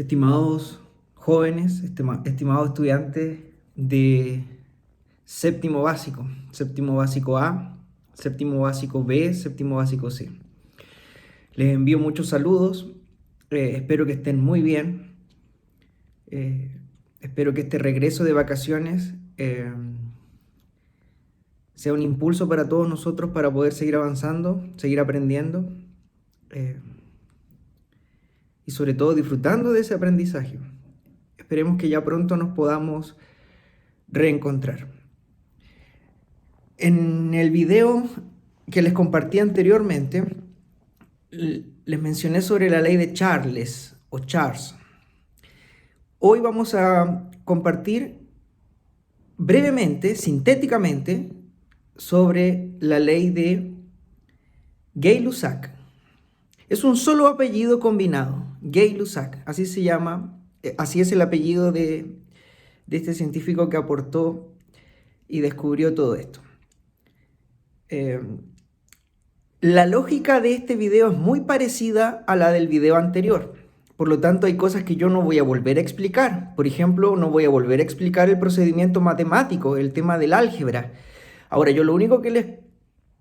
Estimados jóvenes, estimados estudiantes de séptimo básico A, séptimo básico B, séptimo básico C. Les envío muchos saludos, espero que estén muy bien, espero que este regreso de vacaciones sea un impulso para todos nosotros para poder seguir avanzando, seguir aprendiendo eh, y sobre todo disfrutando de ese aprendizaje. Esperemos que ya pronto nos podamos reencontrar. En el video que les compartí anteriormente, les mencioné sobre la ley de Charles o Charles. Hoy vamos a compartir brevemente, sintéticamente, sobre la ley de Gay-Lussac. Es un solo apellido combinado, Gay-Lussac, así se llama, así es el apellido de este científico que aportó y descubrió todo esto. La lógica de este video es muy parecida a la del video anterior. Por lo tanto, hay cosas que yo no voy a volver a explicar. Por ejemplo, no voy a volver a explicar el procedimiento matemático, el tema del álgebra. Ahora, yo lo único que les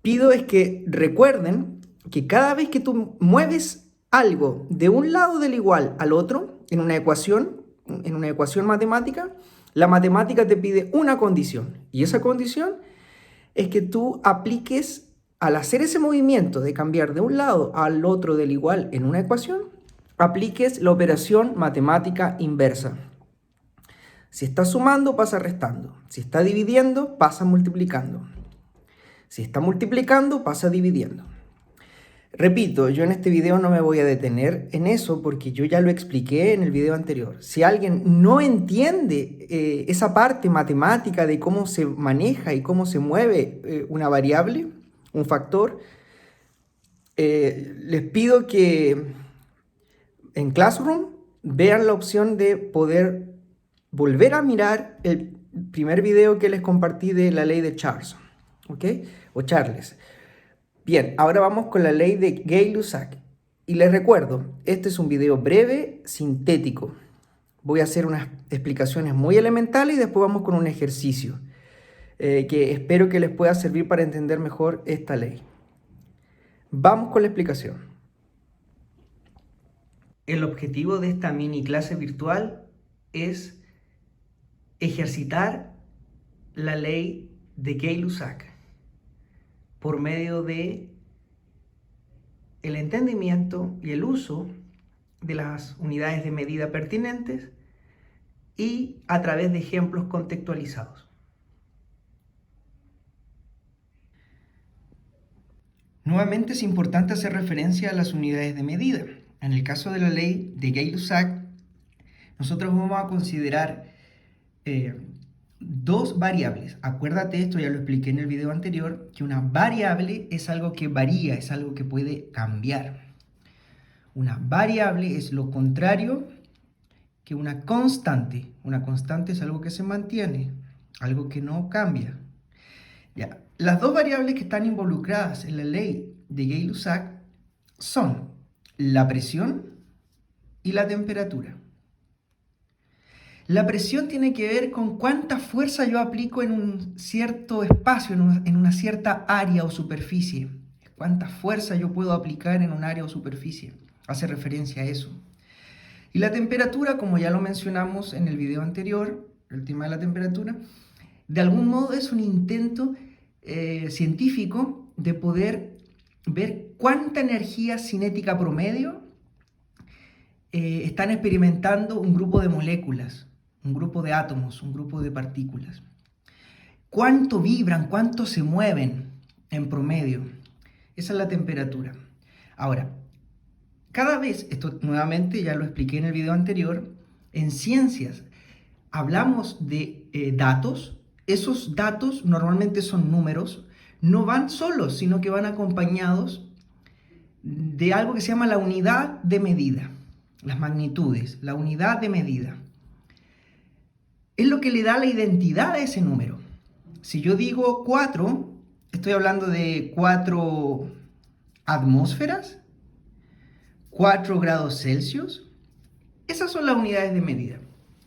pido es que recuerden que cada vez que tú mueves algo de un lado del igual al otro en una ecuación matemática, la matemática te pide una condición. Y esa condición es que tú apliques, al hacer ese movimiento de cambiar de un lado al otro del igual en una ecuación, apliques la operación matemática inversa. Si está sumando, pasa restando. Si está dividiendo, pasa multiplicando. Si está multiplicando, pasa dividiendo. Repito, yo en este video no me voy a detener en eso porque yo ya lo expliqué en el video anterior. Si alguien no entiende esa parte matemática de cómo se maneja y cómo se mueve una variable, un factor, les pido que en Classroom vean la opción de poder volver a mirar el primer video que les compartí de la ley de Charles, ¿ok? O Charles. Bien, ahora vamos con la ley de Gay-Lussac. Y les recuerdo, este es un video breve, sintético. Voy a hacer unas explicaciones muy elementales y después vamos con un ejercicio que espero que les pueda servir para entender mejor esta ley. Vamos con la explicación. El objetivo de esta mini clase virtual es ejercitar la ley de Gay-Lussac por medio de el entendimiento y el uso de las unidades de medida pertinentes y a través de ejemplos contextualizados. Nuevamente es importante hacer referencia a las unidades de medida. En el caso de la ley de Gay-Lussac, nosotros vamos a considerar dos variables. Acuérdate, esto ya lo expliqué en el video anterior, que una variable es algo que varía, es algo que puede cambiar. Una variable es lo contrario que una constante. Una constante es algo que se mantiene, algo que no cambia. Ya. Las dos variables que están involucradas en la ley de Gay-Lussac son la presión y la temperatura. La presión tiene que ver con cuánta fuerza yo aplico en un cierto espacio, en una cierta área o superficie. Cuánta fuerza yo puedo aplicar en un área o superficie. Hace referencia a eso. Y la temperatura, como ya lo mencionamos en el video anterior, el tema de la temperatura, de algún modo es un intento científico de poder ver cuánta energía cinética promedio están experimentando un grupo de moléculas, un grupo de átomos, un grupo de partículas. ¿Cuánto vibran, cuánto se mueven en promedio? Esa es la temperatura. Ahora, cada vez, esto nuevamente ya lo expliqué en el video anterior, en ciencias hablamos de datos. Esos datos normalmente son números, no van solos, sino que van acompañados de algo que se llama la unidad de medida, las magnitudes, la unidad de medida. Es lo que le da la identidad a ese número. Si yo digo 4, estoy hablando de 4 atmósferas, 4 grados Celsius. Esas son las unidades de medida.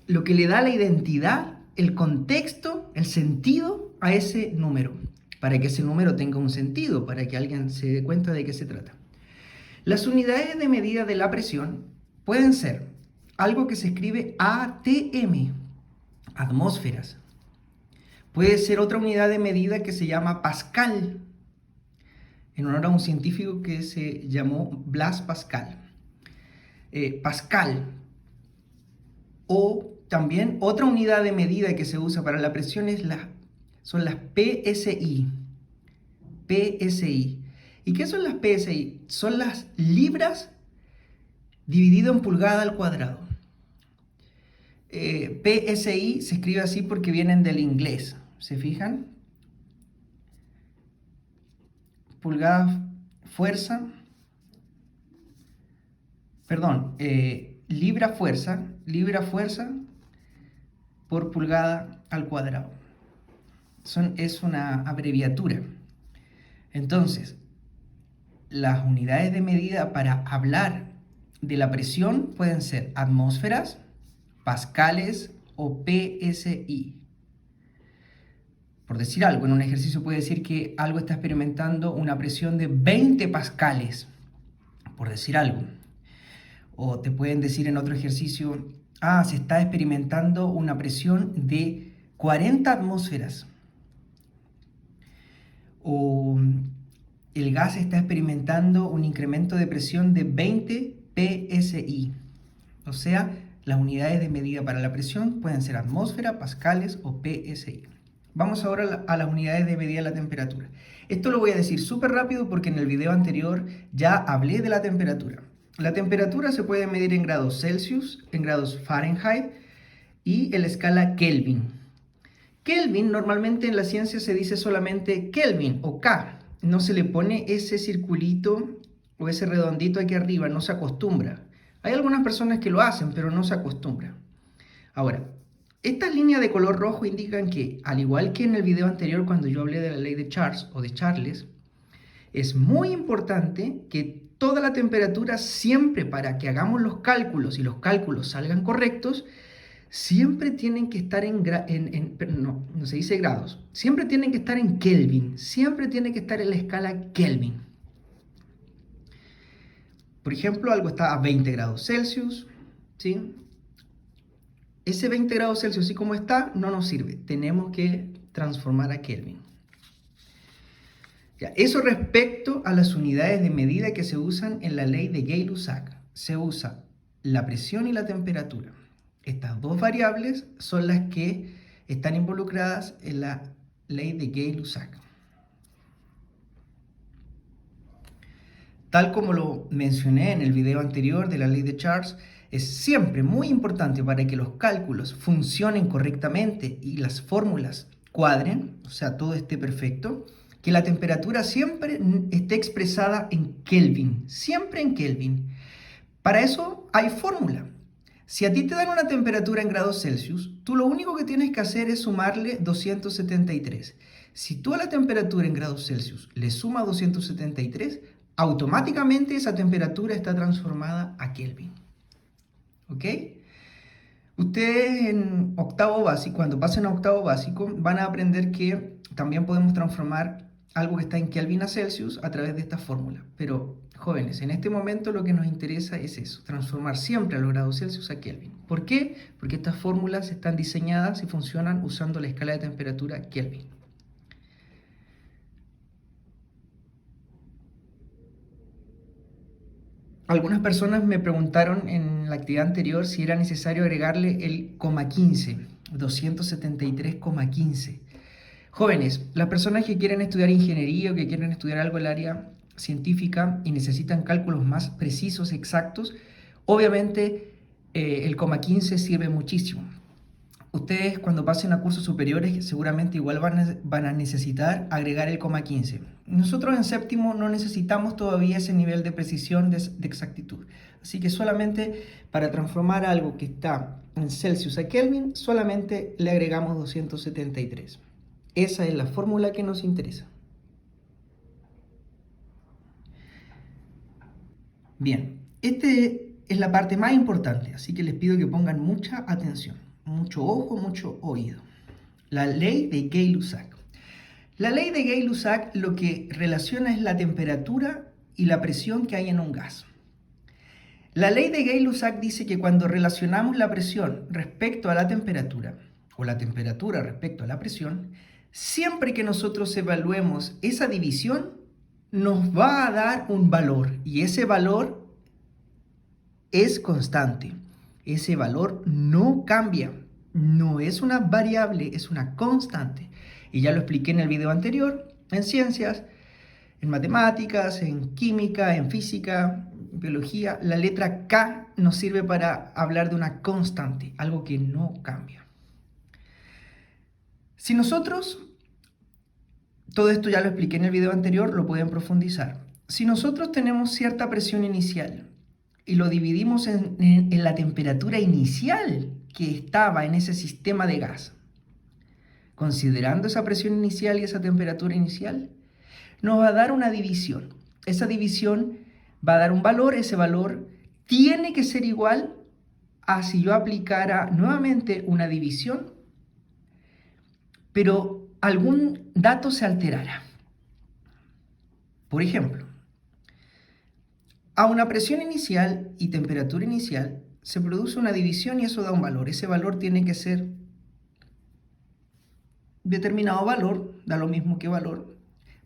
Lo que le da la identidad, el contexto, el sentido a ese número. Para que ese número tenga un sentido, para que alguien se dé cuenta de qué se trata. Las unidades de medida de la presión pueden ser algo que se escribe ATM, atmósferas. Puede ser otra unidad de medida que se llama Pascal, en honor a un científico que se llamó Blaise Pascal. Pascal. O también otra unidad de medida que se usa para la presión son las PSI. PSI. ¿Y qué son las PSI? Son las libras dividido en pulgada al cuadrado. PSI se escribe así porque vienen del inglés. ¿Se fijan? Pulgada fuerza. Perdón, libra fuerza por pulgada al cuadrado. Es una abreviatura. Entonces, las unidades de medida para hablar de la presión pueden ser atmósferas, pascales o PSI. Por decir algo, en un ejercicio puede decir que algo está experimentando una presión de 20 pascales, por decir algo. O te pueden decir en otro ejercicio, se está experimentando una presión de 40 atmósferas. O el gas está experimentando un incremento de presión de 20 PSI. O sea, las unidades de medida para la presión pueden ser atmósfera, pascales o PSI. Vamos ahora a las unidades de medida de la temperatura. Esto lo voy a decir súper rápido porque en el video anterior ya hablé de la temperatura. La temperatura se puede medir en grados Celsius, en grados Fahrenheit y en la escala Kelvin. Kelvin normalmente en la ciencia se dice solamente Kelvin o K. No se le pone ese circulito o ese redondito aquí arriba, no se acostumbra. Hay algunas personas que lo hacen, pero no se acostumbra. Ahora, estas líneas de color rojo indican que, al igual que en el video anterior cuando yo hablé de la ley de Charles o de Charles, es muy importante que toda la temperatura siempre, para que hagamos los cálculos y los cálculos salgan correctos, siempre tienen que estar no se dice grados, siempre tienen que estar en Kelvin, siempre tiene que estar en la escala Kelvin. Por ejemplo, algo está a 20 grados Celsius, ¿sí? Ese 20 grados Celsius, así como está, no nos sirve. Tenemos que transformar a Kelvin. Ya, eso respecto a las unidades de medida que se usan en la ley de Gay-Lussac. Se usa la presión y la temperatura. Estas dos variables son las que están involucradas en la ley de Gay-Lussac. Tal como lo mencioné en el video anterior de la ley de Charles, es siempre muy importante para que los cálculos funcionen correctamente y las fórmulas cuadren, o sea, todo esté perfecto, que la temperatura siempre esté expresada en Kelvin, siempre en Kelvin. Para eso hay fórmula. Si a ti te dan una temperatura en grados Celsius, tú lo único que tienes que hacer es sumarle 273. Si tú a la temperatura en grados Celsius le sumas 273, automáticamente esa temperatura está transformada a Kelvin. ¿Ok? Ustedes en octavo básico, cuando pasen a octavo básico, van a aprender que también podemos transformar algo que está en Kelvin a Celsius a través de esta fórmula. Pero, jóvenes, en este momento lo que nos interesa es eso, transformar siempre a los grados Celsius a Kelvin. ¿Por qué? Porque estas fórmulas están diseñadas y funcionan usando la escala de temperatura Kelvin. Algunas personas me preguntaron en la actividad anterior si era necesario agregarle el coma 15, 273,15. Jóvenes, las personas que quieren estudiar ingeniería o que quieren estudiar algo en el área científica y necesitan cálculos más precisos, exactos, obviamente el coma 15 sirve muchísimo. Ustedes cuando pasen a cursos superiores seguramente igual van a necesitar agregar el coma 15. Nosotros en séptimo no necesitamos todavía ese nivel de precisión, de exactitud. Así que solamente para transformar algo que está en Celsius a Kelvin, solamente le agregamos 273. Esa es la fórmula que nos interesa. Bien, este es la parte más importante, así que les pido que pongan mucha atención, mucho ojo, mucho oído. La ley de Gay-Lussac. La ley de Gay-Lussac lo que relaciona es la temperatura y la presión que hay en un gas. La ley de Gay-Lussac dice que cuando relacionamos la presión respecto a la temperatura, o la temperatura respecto a la presión, siempre que nosotros evaluemos esa división, nos va a dar un valor, y ese valor es constante. Ese valor no cambia, no es una variable, es una constante. Y ya lo expliqué en el video anterior, en ciencias, en matemáticas, en química, en física, en biología. La letra K nos sirve para hablar de una constante, algo que no cambia. Si nosotros, todo esto ya lo expliqué en el video anterior, lo pueden profundizar. Si nosotros tenemos cierta presión inicial y lo dividimos en la temperatura inicial que estaba en ese sistema de gas, considerando esa presión inicial y esa temperatura inicial, nos va a dar una división. Esa división va a dar un valor, ese valor tiene que ser igual a si yo aplicara nuevamente una división, pero algún dato se alterara. Por ejemplo, a una presión inicial y temperatura inicial se produce una división y eso da un valor. Ese valor tiene que ser determinado valor, da lo mismo que valor.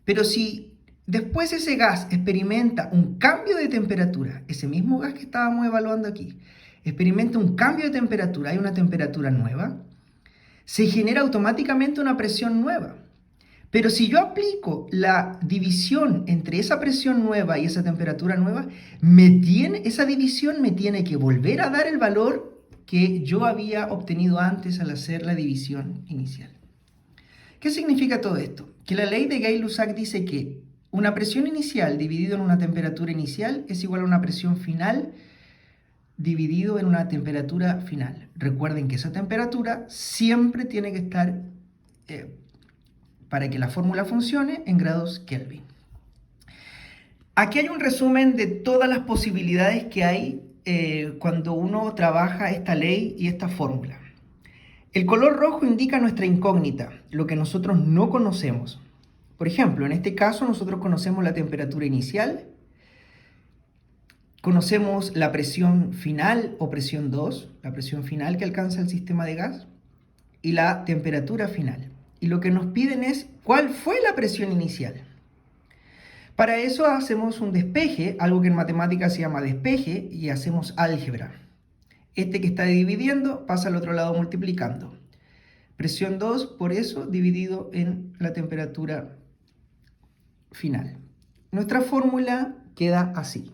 Pero si después ese gas experimenta un cambio de temperatura, ese mismo gas que estábamos evaluando aquí, experimenta un cambio de temperatura, hay una temperatura nueva, se genera automáticamente una presión nueva. Pero si yo aplico la división entre esa presión nueva y esa temperatura nueva, esa división me tiene que volver a dar el valor que yo había obtenido antes al hacer la división inicial. ¿Qué significa todo esto? Que la ley de Gay-Lussac dice que una presión inicial dividido en una temperatura inicial es igual a una presión final dividido en una temperatura final. Recuerden que esa temperatura siempre tiene que estar, para que la fórmula funcione, en grados Kelvin. Aquí hay un resumen de todas las posibilidades que hay cuando uno trabaja esta ley y esta fórmula. El color rojo indica nuestra incógnita, lo que nosotros no conocemos. Por ejemplo, en este caso nosotros conocemos la temperatura inicial, conocemos la presión final o presión 2, la presión final que alcanza el sistema de gas, y la temperatura final. Y lo que nos piden es cuál fue la presión inicial. Para eso hacemos un despeje, algo que en matemáticas se llama despeje, y hacemos álgebra. Este que está dividiendo pasa al otro lado multiplicando. Presión 2, por eso, dividido en la temperatura final. Nuestra fórmula queda así.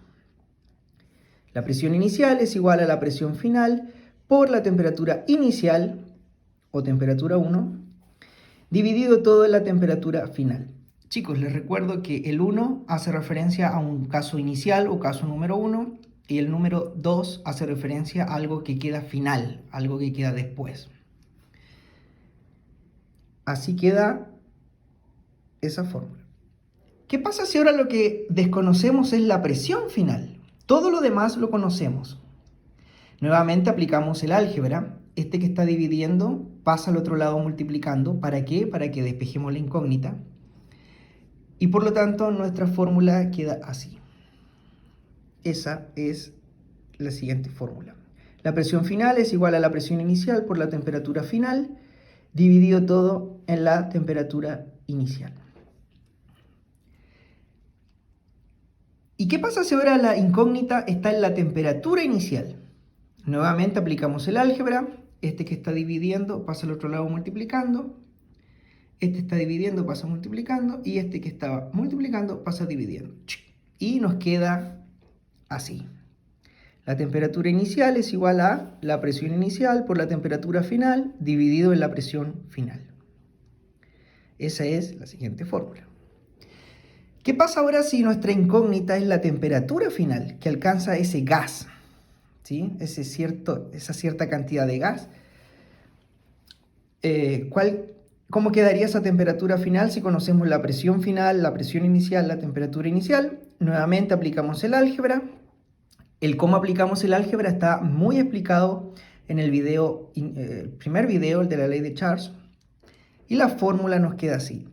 La presión inicial es igual a la presión final por la temperatura inicial, o temperatura 1, dividido todo en la temperatura final. Chicos, les recuerdo que el 1 hace referencia a un caso inicial o caso número 1, y el número 2 hace referencia a algo que queda final, algo que queda después. Así queda esa fórmula. ¿Qué pasa si ahora lo que desconocemos es la presión final? Todo lo demás lo conocemos. Nuevamente aplicamos el álgebra. Este que está dividiendo pasa al otro lado multiplicando. ¿Para qué? Para que despejemos la incógnita. Y por lo tanto nuestra fórmula queda así. Esa es la siguiente fórmula. La presión final es igual a la presión inicial por la temperatura final, dividido todo en la temperatura inicial. ¿Y qué pasa si ahora la incógnita está en la temperatura inicial? Nuevamente aplicamos el álgebra. Este que está dividiendo pasa al otro lado multiplicando. Este está dividiendo, pasa multiplicando. Y este que estaba multiplicando pasa dividiendo. Y nos queda así. La temperatura inicial es igual a la presión inicial por la temperatura final dividido en la presión final. Esa es la siguiente fórmula. ¿Qué pasa ahora si nuestra incógnita es la temperatura final que alcanza ese gas? ¿Sí? Esa cierta cantidad de gas. ¿Cómo quedaría esa temperatura final si conocemos la presión final, la presión inicial, la temperatura inicial? Nuevamente aplicamos el álgebra. El cómo aplicamos el álgebra está muy explicado en el video, el primer video, el de la ley de Charles. Y la fórmula nos queda así.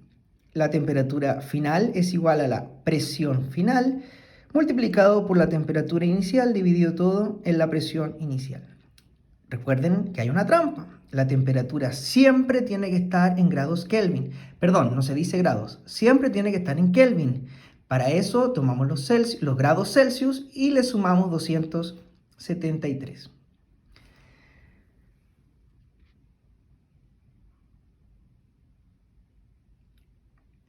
La temperatura final es igual a la presión final multiplicado por la temperatura inicial dividido todo en la presión inicial. Recuerden que hay una trampa. La temperatura siempre tiene que estar en grados Kelvin. Perdón, no se dice grados. Siempre tiene que estar en Kelvin. Para eso tomamos los grados Celsius y le sumamos 273.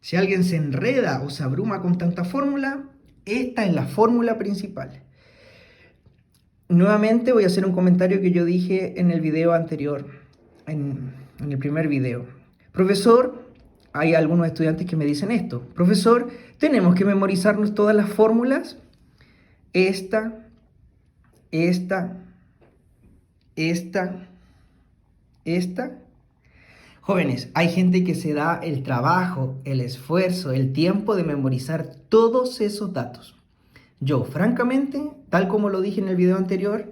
Si alguien se enreda o se abruma con tanta fórmula, esta es la fórmula principal. Nuevamente voy a hacer un comentario que yo dije en el video anterior, en el primer video. Profesor, hay algunos estudiantes que me dicen esto. Profesor, ¿tenemos que memorizarnos todas las fórmulas? Esta. Jóvenes, hay gente que se da el trabajo, el esfuerzo, el tiempo de memorizar todos esos datos. Yo, francamente, tal como lo dije en el video anterior,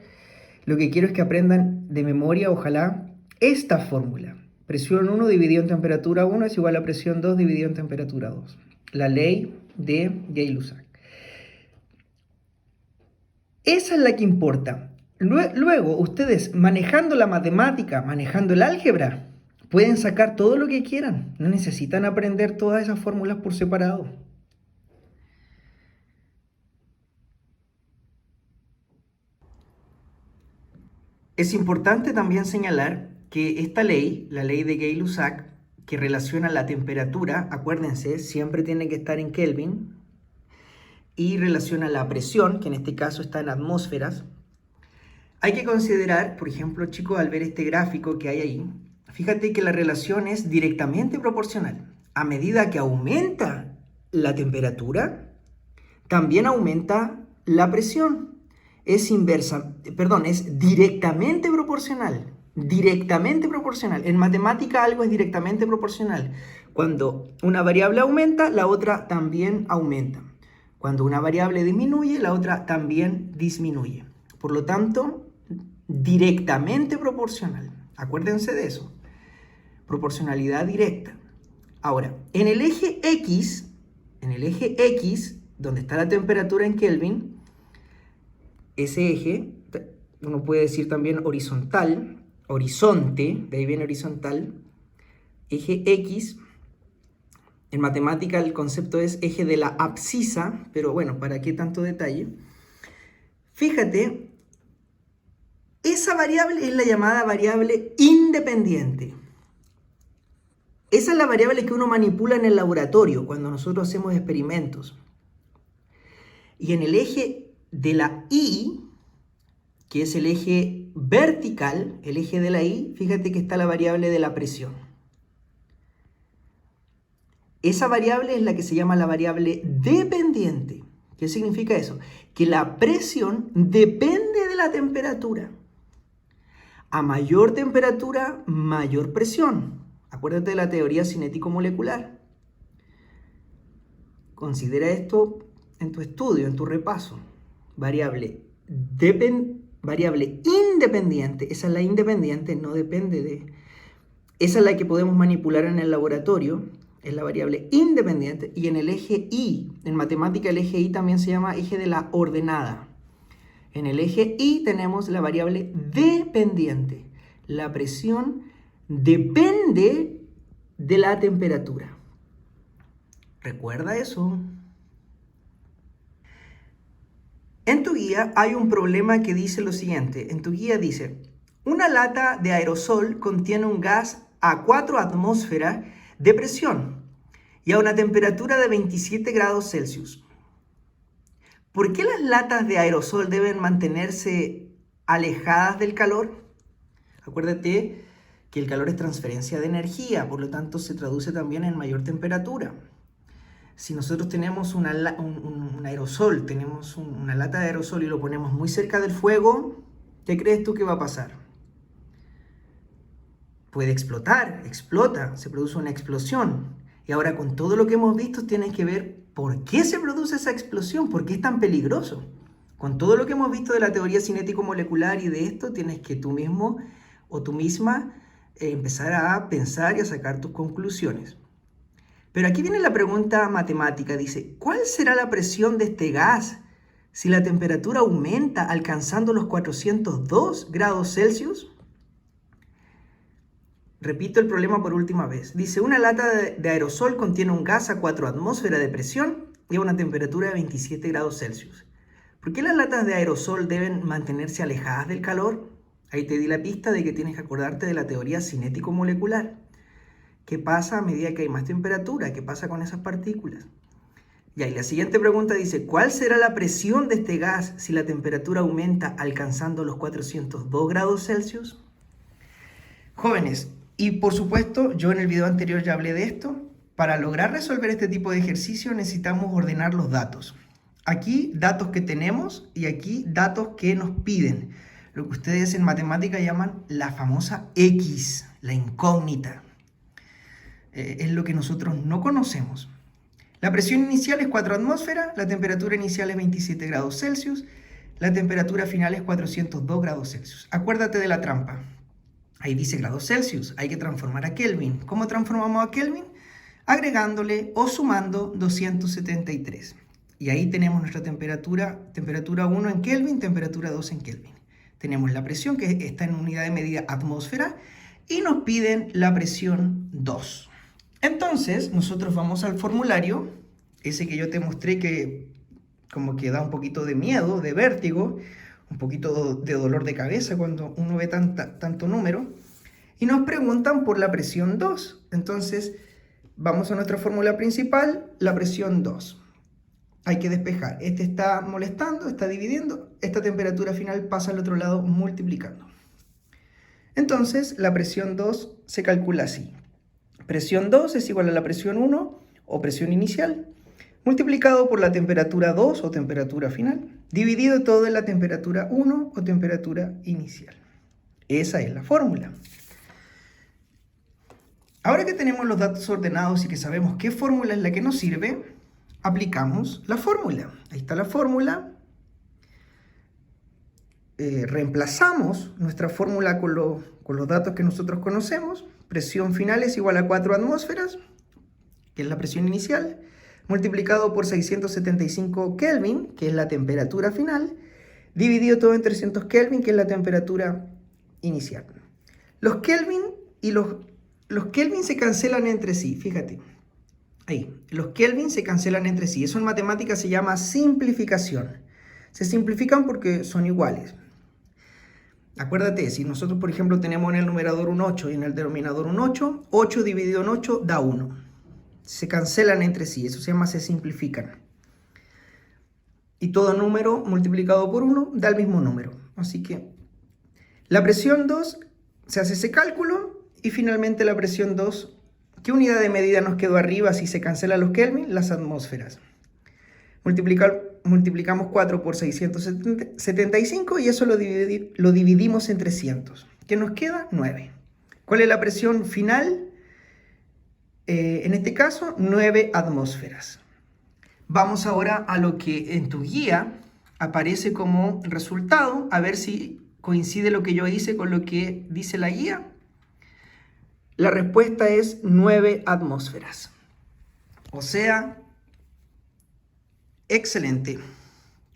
lo que quiero es que aprendan de memoria, ojalá, esta fórmula. Presión 1 dividido en temperatura 1 es igual a presión 2 dividido en temperatura 2. La ley de Gay-Lussac. Esa es la que importa. Luego, ustedes manejando la matemática, manejando el álgebra, pueden sacar todo lo que quieran. No necesitan aprender todas esas fórmulas por separado. Es importante también señalar que esta ley, la ley de Gay-Lussac, que relaciona la temperatura, acuérdense, siempre tiene que estar en Kelvin, y relaciona la presión, que en este caso está en atmósferas. Hay que considerar, por ejemplo, chicos, al ver este gráfico que hay ahí, fíjate que la relación es directamente proporcional. A medida que aumenta la temperatura, también aumenta la presión. Es directamente proporcional. Directamente proporcional. En matemática algo es directamente proporcional. Cuando una variable aumenta, la otra también aumenta. Cuando una variable disminuye, la otra también disminuye. Por lo tanto, directamente proporcional. Acuérdense de eso. Proporcionalidad directa. Ahora, en el eje X, donde está la temperatura en Kelvin, ese eje, uno puede decir también horizontal, horizonte, de ahí viene horizontal, eje X. En matemática el concepto es eje de la abscisa, pero bueno, ¿para qué tanto detalle? Fíjate, esa variable es la llamada variable independiente. Esa es la variable que uno manipula en el laboratorio cuando nosotros hacemos experimentos. Y en el eje de la Y, que es el eje vertical, el eje de la Y, fíjate que está la variable de la presión. Esa variable es la que se llama la variable dependiente. ¿Qué significa eso? Que la presión depende de la temperatura. A mayor temperatura, mayor presión. Acuérdate de la teoría cinético-molecular. Considera esto en tu estudio, en tu repaso. Variable independiente, esa es la independiente, no depende de... Esa es la que podemos manipular en el laboratorio, es la variable independiente. Y en el eje Y, en matemática el eje Y también se llama eje de la ordenada. En el eje Y tenemos la variable dependiente. La presión depende de la temperatura. ¿Recuerda eso? En tu guía hay un problema que dice lo siguiente. En tu guía dice, una lata de aerosol contiene un gas a 4 atmósferas de presión y a una temperatura de 27 grados Celsius. ¿Por qué las latas de aerosol deben mantenerse alejadas del calor? Acuérdate que el calor es transferencia de energía, por lo tanto se traduce también en mayor temperatura. Si nosotros tenemos un aerosol, tenemos una lata de aerosol y lo ponemos muy cerca del fuego, ¿qué crees tú que va a pasar? Puede explotar, explota, se produce una explosión. Y ahora con todo lo que hemos visto tienes que ver por qué se produce esa explosión, por qué es tan peligroso. Con todo lo que hemos visto de la teoría cinético-molecular y de esto, tienes que tú mismo o tú misma empezar a pensar y a sacar tus conclusiones. Pero aquí viene la pregunta matemática, dice, ¿cuál será la presión de este gas si la temperatura aumenta alcanzando los 402 grados Celsius? Repito el problema por última vez. Dice, una lata de aerosol contiene un gas a 4 atmósferas de presión y a una temperatura de 27 grados Celsius. ¿Por qué las latas de aerosol deben mantenerse alejadas del calor? Ahí te di la pista de que tienes que acordarte de la teoría cinético-molecular. ¿Qué pasa a medida que hay más temperatura? ¿Qué pasa con esas partículas? Y ahí la siguiente pregunta dice, ¿cuál será la presión de este gas si la temperatura aumenta alcanzando los 402 grados Celsius? Jóvenes, y por supuesto, yo en el video anterior ya hablé de esto. Para lograr resolver este tipo de ejercicio necesitamos ordenar los datos. Aquí datos que tenemos y aquí datos que nos piden. Lo que ustedes en matemática llaman la famosa X, la incógnita. Es lo que nosotros no conocemos. La presión inicial es 4 atmósferas, la temperatura inicial es 27 grados Celsius, la temperatura final es 402 grados Celsius. Acuérdate de la trampa. Ahí dice grados Celsius, hay que transformar a Kelvin. ¿Cómo transformamos a Kelvin? Agregándole o sumando 273. Y ahí tenemos nuestra temperatura 1 en Kelvin, temperatura 2 en Kelvin. Tenemos la presión que está en unidad de medida atmósfera y nos piden la presión 2. Entonces, nosotros vamos al formulario, ese que yo te mostré que como que da un poquito de miedo, de vértigo, un poquito de dolor de cabeza cuando uno ve tanto número, y nos preguntan por la presión 2. Entonces, vamos a nuestra fórmula principal, la presión 2. Hay que despejar. Este está molestando, está dividiendo, esta temperatura final pasa al otro lado multiplicando. Entonces, la presión 2 se calcula así. Presión 2 es igual a la presión 1 o presión inicial, multiplicado por la temperatura 2 o temperatura final, dividido todo en la temperatura 1 o temperatura inicial. Esa es la fórmula. Ahora que tenemos los datos ordenados y que sabemos qué fórmula es la que nos sirve, aplicamos la fórmula. Ahí está la fórmula. Reemplazamos nuestra fórmula con los datos que nosotros conocemos. Presión final es igual a 4 atmósferas, que es la presión inicial, multiplicado por 675 Kelvin, que es la temperatura final, dividido todo en 300 Kelvin, que es la temperatura inicial. Los Kelvin y los Kelvin se cancelan entre sí, fíjate. Ahí, los Kelvin se cancelan entre sí. Eso en matemáticas se llama simplificación. Se simplifican porque son iguales. Acuérdate, si nosotros, por ejemplo, tenemos en el numerador un 8 y en el denominador un 8, 8 dividido en 8 da 1. Se cancelan entre sí, eso se llama se simplifican. Y todo número multiplicado por 1 da el mismo número. Así que la presión 2, se hace ese cálculo y finalmente la presión 2, ¿qué unidad de medida nos quedó arriba si se cancelan los Kelvin? Las atmósferas. Multiplicamos 4 por 675 y eso lo dividimos en 300. ¿Qué nos queda? 9. ¿Cuál es la presión final? En este caso, 9 atmósferas. Vamos ahora a lo que en tu guía aparece como resultado, a ver si coincide lo que yo hice con lo que dice la guía. La respuesta es 9 atmósferas. O sea, excelente.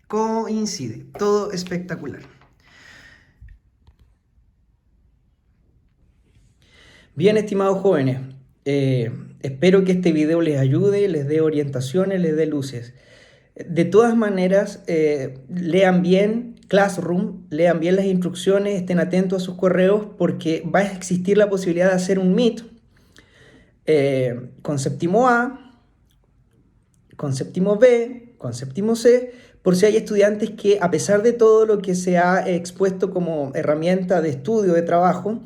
Coincide. Todo espectacular. Bien, estimados jóvenes. Espero que este video les ayude, les dé orientaciones, les dé luces. De todas maneras, lean bien Classroom, lean bien las instrucciones, estén atentos a sus correos porque va a existir la posibilidad de hacer un Meet con séptimo A, con séptimo B, con séptimo C, por si hay estudiantes que a pesar de todo lo que se ha expuesto como herramienta de estudio, de trabajo,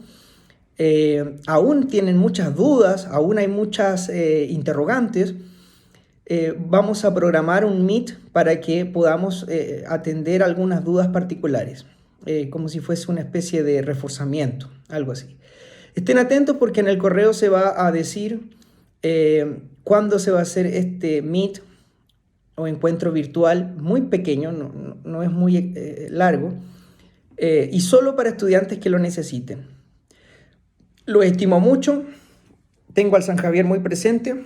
aún tienen muchas dudas, aún hay muchas interrogantes. Vamos a programar un Meet para que podamos atender algunas dudas particulares, como si fuese una especie de reforzamiento, algo así. Estén atentos porque en el correo se va a decir cuándo se va a hacer este Meet o encuentro virtual muy pequeño, no es muy largo, y solo para estudiantes que lo necesiten. Lo estimo mucho, tengo al San Javier muy presente,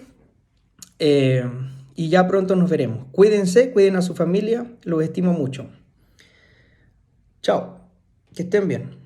y ya pronto nos veremos. Cuídense, cuiden a su familia, los estimo mucho. Chao, que estén bien.